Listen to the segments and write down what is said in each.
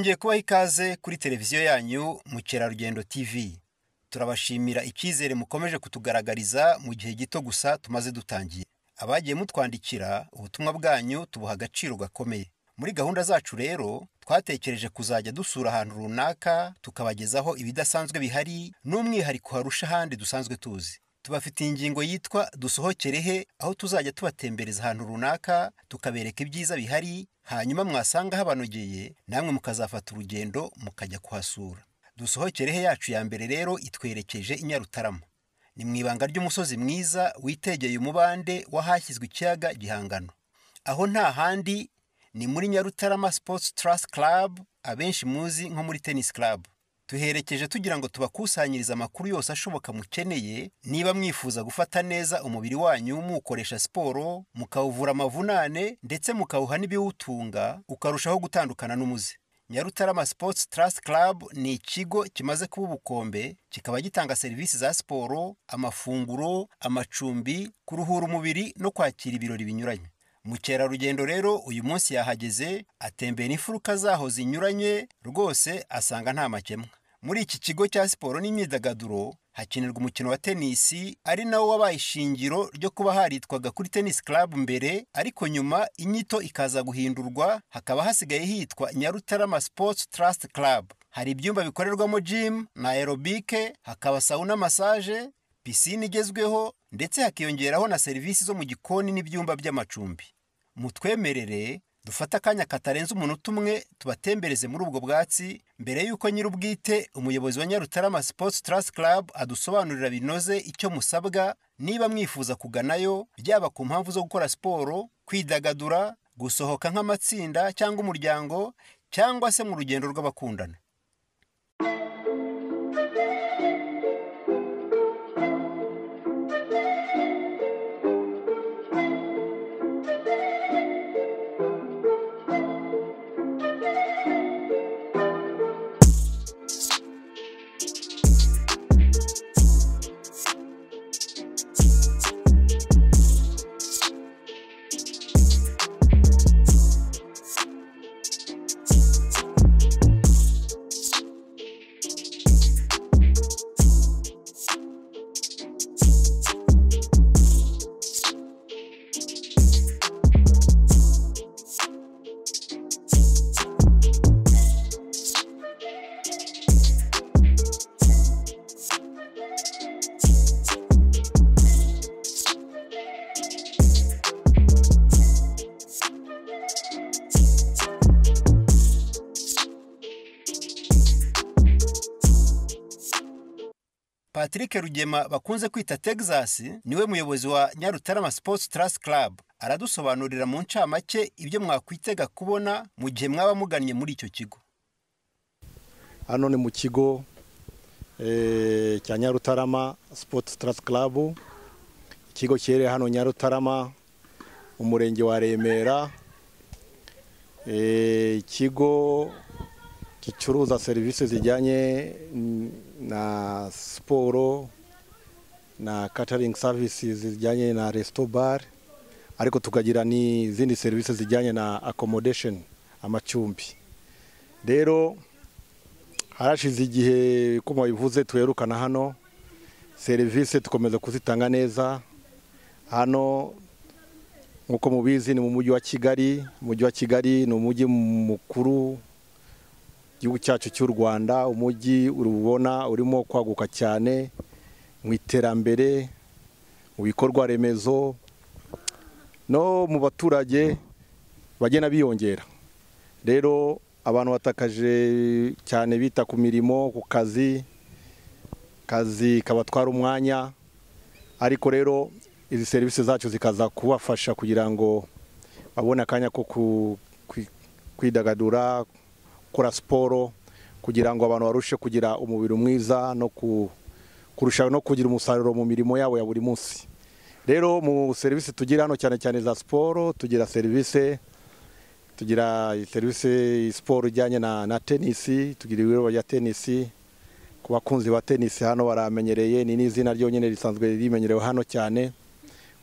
twongeye kubaha ikaze kuri televiziyo yanyu Mukerarugendo TV. Turabashimira icyizere mukomeje kutugaragariza mu gihe gito gusa tumaze dutangiye. Abagiye mutwandikira ubutumwa bwanyu tubuha agaciro gakomeye. Muri gahunda zacu rero twatekereje kuzajya dusura ahantu runaka tukabagezaho ibidasanzwe bihari n'umwihariko harusha ahandi dusanzwe tuzi. Tubafitiye ingingo yitwa dusohokerehe, aho tuzajya tubatembereza ahantu runaka tukabereka ibyiza bihari, hanyuma mwasanga habanogeye namwe mukazafata urugendo mukajya kuhasura. Dusohokerehe yacu ya mbere rero itwerekeje i Nyarutarama. Ni mu ibanga ry'umusozi mwiza witegeye umubande wahashyizwe ikiyaga Gihangano. Aho nta handi ni muri Nyarutarama Sports Trust Club, abenshi muzi nko muri Tennis Club. Tuherekeje tugira ngo tubakusanyirize amakuru yose ashoboka mukeneye, niba mwifuza gufata neza umubiri wanyu mukoresha siporo, mukawuvura amavunane ndetse mukawuha n'ibiwutunga, ukarushaho gutandukana n'umuze. Nyarutarama Sports Trust Club ni ikigo kimaze kuba ubukombe, kikaba gitanga serivisi za siporo, amafunguro, amacumbi, kuruhura umubiri no kwakira ibirori binyuranye. Mukerarugendo rero uyu munsi yahageze, atembera imfuruka zaho zinyuranye, rwose asanga nta makemwa. Muri iki kigo cya siporo n'imyidagaduro hakinirwa umukino wa tenisi, ari nawo wabaye ishingiro ryo kuba haritwaga kuri Tennis Club mbere, ariko nyuma inyito ikaza guhindurwa hakaba hasigaye hitwa Nyarutarama Sports Trust Club. Hari ibyumba bikorerwamo gym na aerobic, hakaba sauna massage, pisine igezweho ndetse hakiyongeraho na serivisi zo mu gikoni n'ibyumba by'amacumbi. Mutwemerere dufata akanya katarenze umunota umwe tubatembereze muri ubwo bwatsi, mbere yuko nyir'ubwite umuyobozi wa Nyarutarama Sports Trust Club adusobanurira binoze icyo musabwa niba mwifuza kuganayo, byaba ku mpamvu zo gukora siporo, kwidagadura, gusohoka nk'amatsinda cyangwa umuryango, cyangwa se mu rugendo rw'abakundana. Patrick Rugema bakunze kwita Texas niwe muyobozi wa Nyarutarama Sports Trust Club. Aradusobanurira mu ncamake ibyo mwakwitega kubona mu gihe mwaba mugannye muri icyo kigo. Hano ni mu kigo cya Nyarutarama Sports Trust Club. Ikigo cyere hano Nyarutarama, umurenge wa Remera. Ikigo gicuruza serivisi zijyanye na siporo na catering services zijyanye na resto bar, ariko tukagira n'izindi serivisi zijyanye na accommodation, amacumbi. Rero harashize igihe ko mubivuze tuherukana hano, serivisi tukomeza kuzitanga neza. Hano nkuko mubizi ni mu mujyi wa Kigali. Umujyi wa Kigali ni umujyi mukuru igihugu cyacu cy'u Rwanda, umujyi urubona urimo kwaguka cyane mu iterambere, mu bikorwa remezo no mu baturage bagena biyongera. Rero abantu batakaje cyane bita ku mirimo, ku kazi kabatwara umwanya, ariko rero izi serivisi zacu zikaza kubafasha kugira ngo babone akanya ko kwidagadura, gukora siporo, kugira ngo abantu barushe kugira umubiri mwiza no kurushaho no kugira umusaruro mu mirimo yabo ya buri munsi. Rero mu serivisi tugira hano cyane cyane za siporo, tugira serivisi siporo ijyanye na tenisi, tugira ibiro bya tenisi. Ku bakunzi ba tenisi hano baramenyereye, ni n'izina ryonyine risanzwe rimenyerewe hano cyane,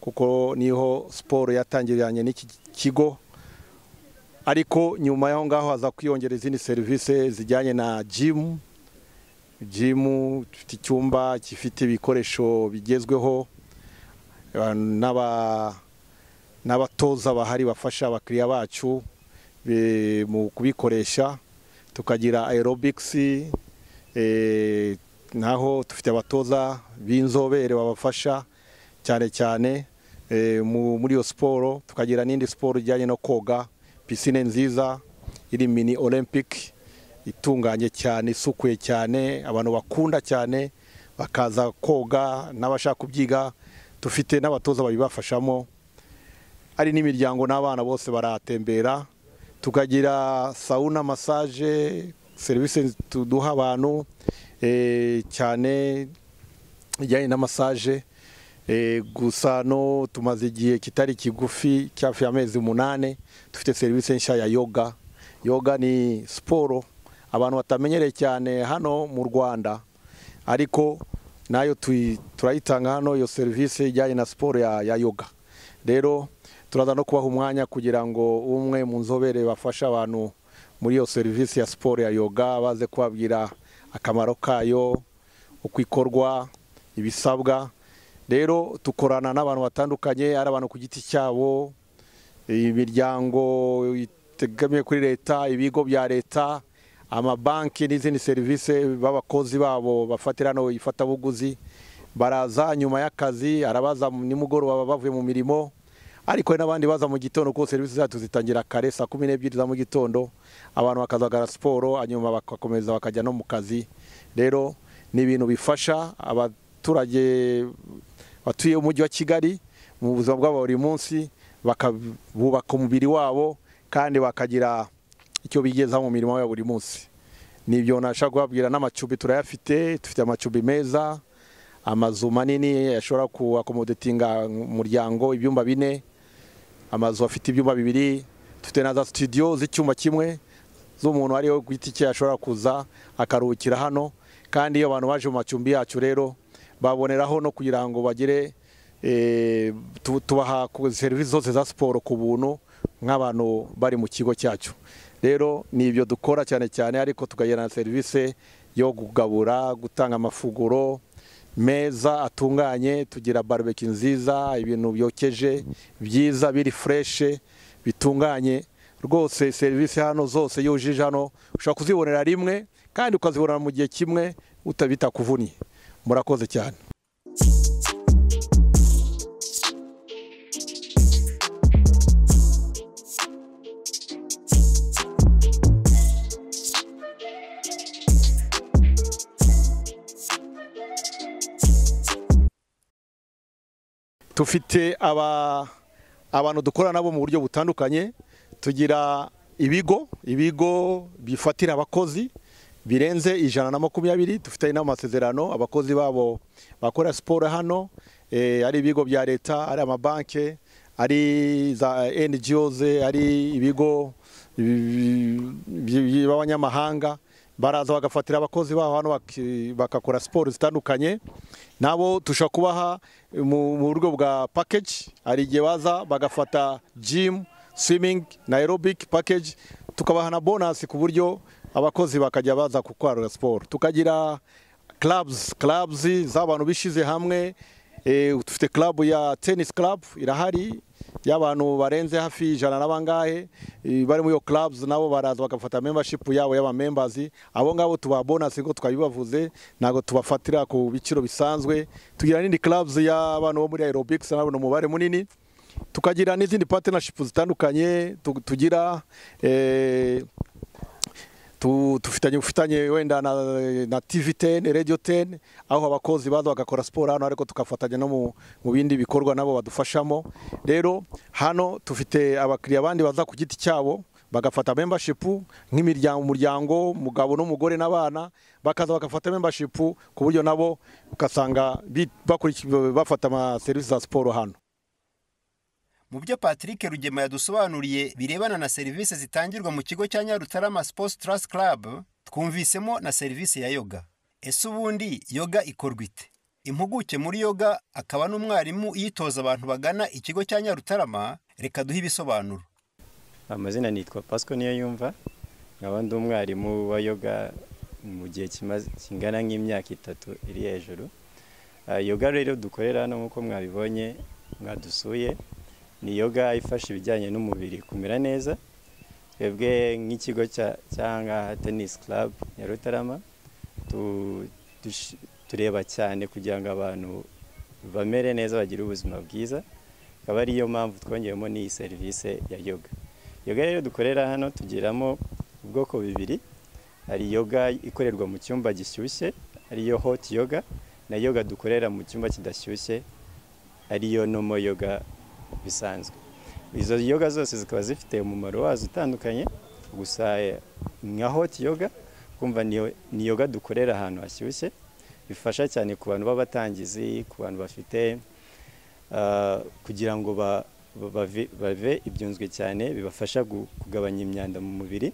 kuko niho siporo yatangiranye n'iki kigo ariko nyuma y'aho ngaho haza kwiyongera izindi serivisi zijyanye na gym dufite icyumba gifite ibikoresho bigezweho, n'abatoza bahari bafasha abakiriya bacu mu kubikoresha. Tukagira aerobics, naho dufite abatoza b'inzobere babafasha cyane cyane muri iyo siporo. Tukagira n'indi siporo ijyanye no koga, pisine nziza iri mini olympic itunganye cyane, isukuye cyane, abantu bakunda cyane bakaza koga n'abashaka kubyiga. Dufite n'abatoza babibafashamo, ari n'imiryango n'abana bose baratembera. Tukagira sauna, massage, serivisi tuduha abantu cyane ijyanye na massage. Gusa no tumaze igihe kitari kigufi cyafi amezi 8 dufite serivisi nshya ya yoga. Yoga ni siporo abantu batamenyereye cyane hano mu Rwanda, ariko nayo turayitanga hano, iyo serivisi ijyanye na siporo ya yoga. Rero turaza no kubaha umwanya kugira ngo umwe mu nzobere bafasha abantu muri iyo serivisi ya siporo ya yoga baze kubabwira akamaro kayo, uko ikorwa, ibisabwa. Rero tukorana n'abantu batandukanye, ari abantu ku giti cyabo, imiryango itegamiye kuri leta, ibigo bya leta, amabanki n'izindi serivisi b'abakozi babo bafatira no ifatabuguzi. Baraza nyuma y'akazi, arabaza nimugoroba bavuye mu mirimo, ariko n'abandi baza mu gitondo kuko serivisi zacu zitangira kare saa 12 za mu gitondo. Abantu bakazagara siporo hanyuma bakakomeza bakajya no mu kazi. Rero ni ibintu bifasha abaturage batuye umujyi wa Kigali mu buzima bwabo buri munsi, bakabubaka umubiri wabo kandi bakagira icyo bigeza mu mirimo ya buri munsi. Nibyo nashaka kubabwira. N'amacumbi turayafite, dufite amacumbi meza, amazu manini yashobora kuakomodatinga umuryango, ibyumba 4, amazu afite ibyumba 2. Dufite na za studio z'icyumba kimwe z'umuntu ariyo giti cye ashobora kuza akaruhukira hano. Kandi iyo abantu baje mu macumbi yacu rero baboneraho no kugira ngo bagire tubaha serivisi zose za siporo ku buntu nk'abantu bari mu kigo cyacu. Rero ni ibyo dukora cyane cyane, ariko tukagira na serivisi yo kugabura, gutanga amafuguro meza atunganye. Tugira barbecue nziza, ibintu byokeje byiza biri fresh bitunganye rwose. Serivisi hano zose yujije hano ushaka kuzibonera rimwe kandi ukazibonera mu gihe kimwe utabita kuvunye. Murakoze cyane. Tufite abantu dukorana nabo mu buryo butandukanye. Tugira ibigo bifatira abakozi birenze 120. Dufite n'amasezerano abakozi babo bakora siporo hano, ari ibigo bya leta, ari amabanki, ari za NGOs, ari ibigo by'abanyamahanga. Baraza bagafatira abakozi babo hano bakakora siporo zitandukanye. Nabo tushaka kubaha mu buryo bwa package. Ari igihe baza bagafata gym, swimming na aerobic package, tukabaha na bonus ku buryo abakozi bakajya baza gukora siporo. Tukagira clubs z'abantu bishize hamwe. Dufite club ya tennis club irahari y'abantu barenze hafi 100 n'abangahe bari mu yo clubs. Nabo baraza bagafata membership yabo y'aba members. Abo ngabo tuba bonus ngo twabibavuze, nago tubafatira ku biciro bisanzwe. Tugira n'indi clubs y'abantu bo muri aerobics nabo umubare munini. Tukagira n'izindi partnership zitandukanye. Tugira tufitanye wenda na TV10, Radio 10, aho abakozi baza bagakora siporo hano, ariko tukafatanya no mu bindi bikorwa nabo badufashamo. Rero hano tufite abakiriya bandi baza ku giti cyabo bagafata membership nk'imiryango, umugabo n'umugore n'abana, bakaza bagafata membership ku buryo nabo ukasanga bafata ama service za siporo hano. Mu byo Patrick Rugema yadusobanuriye birebana na serivisi zitangirwa mu kigo cya Nyarutarama Sports Trust Club, twumvisemo na serivisi ya yoga. Ese ubundi yoga ikorwa ite? Impuguke muri yoga akaba n'umwarimu yitoza abantu bagana ikigo cya Nyarutarama, reka duhe ibisobanuro. amazina nitwa Pasco Niyonyumva, nkaba ndi umwarimu wa yoga mu gihe kingana nk'imyaka 3 iri hejuru. Yoga rero dukorera hano nk'uko mwabibonye mwadusuye, ni yoga ifasha ibijyanye n'umubiri kumera neza. Twebwe nk'ikigo cyangwa tennis club ya Rutarama tureba cyane kugira ngo abantu bamere neza, bagire ubuzima bwiza. Akaba ariyo mpamvu twongeyemo n'iyi serivisi ya yoga. Yoga rero dukorera hano tugiramo ubwoko bibiri. Hari yoga ikorerwa mu cyumba gishyushye, ariyo hot yoga, na yoga dukorera mu cyumba kidashyushye, ariyo normal yoga bisanzwe. Izo yoga zose zikaba zifite umumaro wazo utandukanye. Gusa nka hot yoga kumva ni yoga dukorera ahantu hashyushye, bifasha cyane ku bantu b'abatangizi, ku bantu bafite kugira ngo bave ibyunzwe cyane, bibafasha kugabanya imyanda mu mubiri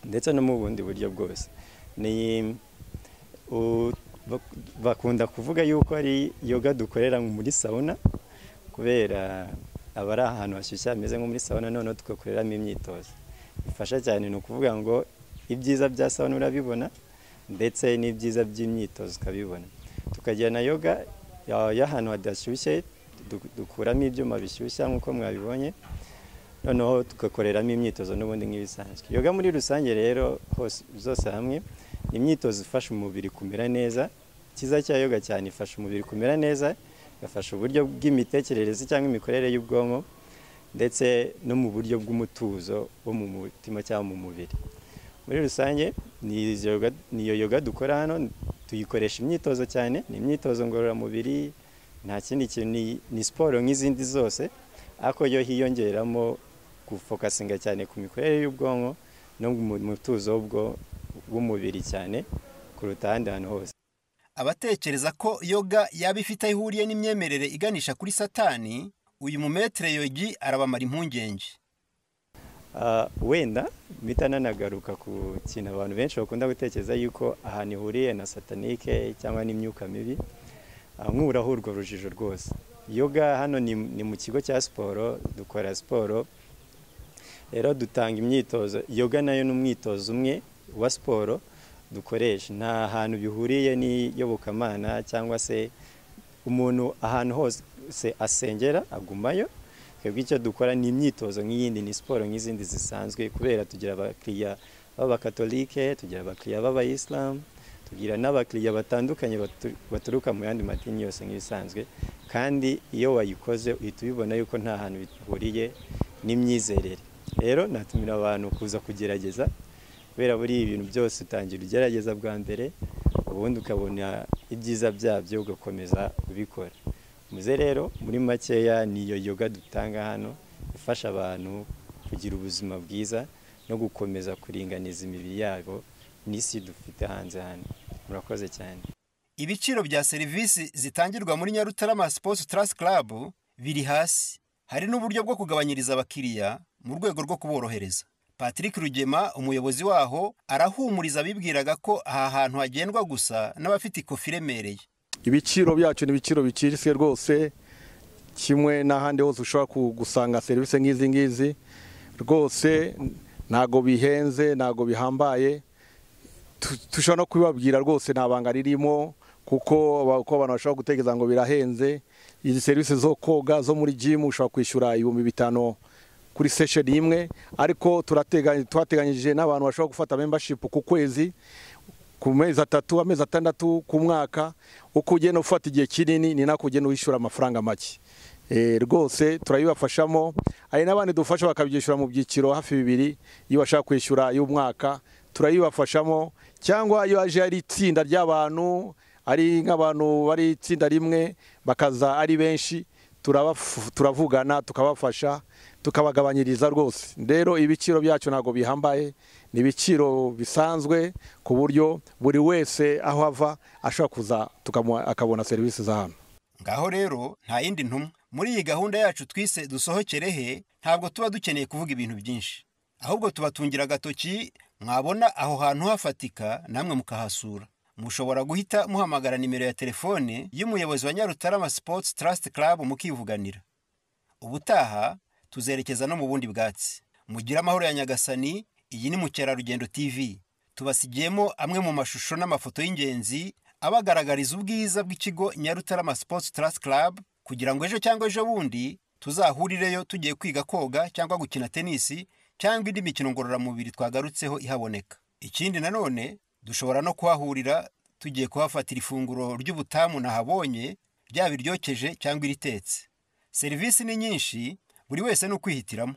ndetse no mu bundi buryo bwose. Bakunda kuvuga yuko ari yoga dukorera muri sauna, kubera abari ahantu hashyushye hameze nko muri sauna, noneho tugakoreramo imyitozo. Bifasha cyane, ni ukuvuga ngo ibyiza bya sauna urabibona ndetse n'ibyiza by'imyitozo ukabibona. Tukagira na yoga y'ahantu hadashyushye, dukuramo ibyuma bishyushya nk'uko mwabibonye, noneho tugakoreramo imyitozo n'ubundi nk'ibisanzwe. Yoga muri rusange rero zose hamwe ni imyitozo ifasha umubiri kumera neza. Ikiza cya yoga cyane ifasha umubiri kumera neza, igafasha uburyo bw'imitekerereze cyangwa imikorere y'ubwonko, ndetse no mu buryo bw'umutuzo wo mu mutima cyangwa mu mubiri. Muri rusange niyo yoga dukora hano, tuyikoresha imyitozo cyane, ni imyitozo ngororamubiri, nta kindi kintu, ni siporo nk'izindi zose, ariko yo hiyongeramo gufokasinga cyane ku mikorere y'ubwonko no mu mutuzo w'umubiri cyane kuruta ahandi hantu hose. Abatekereza ko yoga yaba ifite aho ihuriye n'imyemerere iganisha kuri Satani, uyu mumetere yogi arabamara impungenge. Wenda mpita nanagaruka ku kintu abantu benshi bakunda gutekereza yuko ahantu ihuriye na satanike cyangwa n'imyuka mibi. Nk'uraho urwo rujijo rwose. Yoga hano ni mu kigo cya siporo, dukora siporo. Rero dutanga imyitozo. Yoga nayo ni umwitozo umwe wa siporo dukoresha. Nta hantu bihuriye n'iyobokamana cyangwa se umuntu ahantu hose asengera agumayo. Twebwe icyo dukora ni imyitozo nk'iyindi, ni siporo nk'izindi zisanzwe, kubera tugira abakiriya b'abakatolike, tugira abakiriya b'abayisilamu, tugira n'abakiriya batandukanye baturuka mu yandi madini yose nk'ibisanzwe. Kandi iyo wayikoze uhita ubibona yuko nta hantu bihuriye n'imyizerere. Rero natumira abantu kuza kugerageza, kubera buri ibintu byose utangira ugerageza bwa mbere, ubundi ukabona ibyiza byabyo ugakomeza kubikora. Muze rero muri makeya niyo yoga dutanga hano, ifasha abantu kugira ubuzima bwiza no gukomeza kuringaniza imibiri yabo n'isi dufite hanze hano. Murakoze cyane. Ibiciro bya serivisi zitangirwa muri Nyarutarama Sports Trust Club biri hasi. Hari n'uburyo bwo kugabanyiriza abakiriya mu rwego rwo kuborohereza. Patrick Rugema, umuyobozi waho, arahumuriza abibwiraga ko aha hantu hagendwa gusa n'abafite ikofi iremereye. Ibiciro byacu ni ibiciro biciriritse rwose, kimwe n'ahandi hose ushobora gusanga serivisi nk'izi ngizi. Rwose ntago bihenze, ntago bihambaye. Tushobora no kubibabwira rwose nta banga ririmo, kuko abantu bashobora gutekereza ngo birahenze. Izi serivisi zo koga zo muri gym ushobora kwishyura 5,000 kuri session imwe, ariko twateganyije n'abantu bashobora gufata membership ku kwezi, ku mezi 3, amezi 6, ku mwaka. Uko ugenda ufata igihe kinini ni nako ugenda wishyura amafaranga make. Rwose turayibafashamo. Hari n'abandi dufasha bakabyishyura mu byiciro hafi 2, iyo bashaka kwishyura y'umwaka turayibafashamo. Cyangwa iyo aje ari itsinda ry'abantu, ari nk'abantu bari itsinda rimwe bakaza ari benshi, turavugana tukabafasha, tukabagabanyiriza rwose. Rero ibiciro byacu ntago bihambaye, ni ibiciro bisanzwe ku buryo buri wese aho ava ashobora kuza akabona serivisi za hano. Ngaho rero nta yindi ntumwa. Muri iyi gahunda yacu twise dusohokerehe, ntabwo tuba dukeneye kuvuga ibintu byinshi, ahubwo tubatungira agatoki. Mwabona aho hantu hafatika namwe mukahasura. Mushobora guhita muhamagara nimero ya telefone y'umuyobozi wa Nyarutarama Sports Trust Club mukivuganira. Ubutaha tuzerekeza no mu bundi bwatsi. Mugire amahoro ya Nyagasani. Iyi ni Mukerarugendo TV. Tubasigiyemo amwe mu mashusho n'amafoto y'ingenzi abagaragariza ubwiza bw'ikigo Nyarutarama Sports Trust Club, kugira ngo ejo cyangwa ejo bundi tuzahurireyo tugiye kwiga koga cyangwa gukina tenisi cyangwa indi mikino ngororamubiri twagarutseho ihaboneka. Ikindi nanone dushobora no kuhahurira tugiye kuhafatira ifunguro ry'ubutamu nahabonye, ryaba iryokeje cyangwa iritetse. Serivisi ni nyinshi, buri wese ni ukwihitiramo.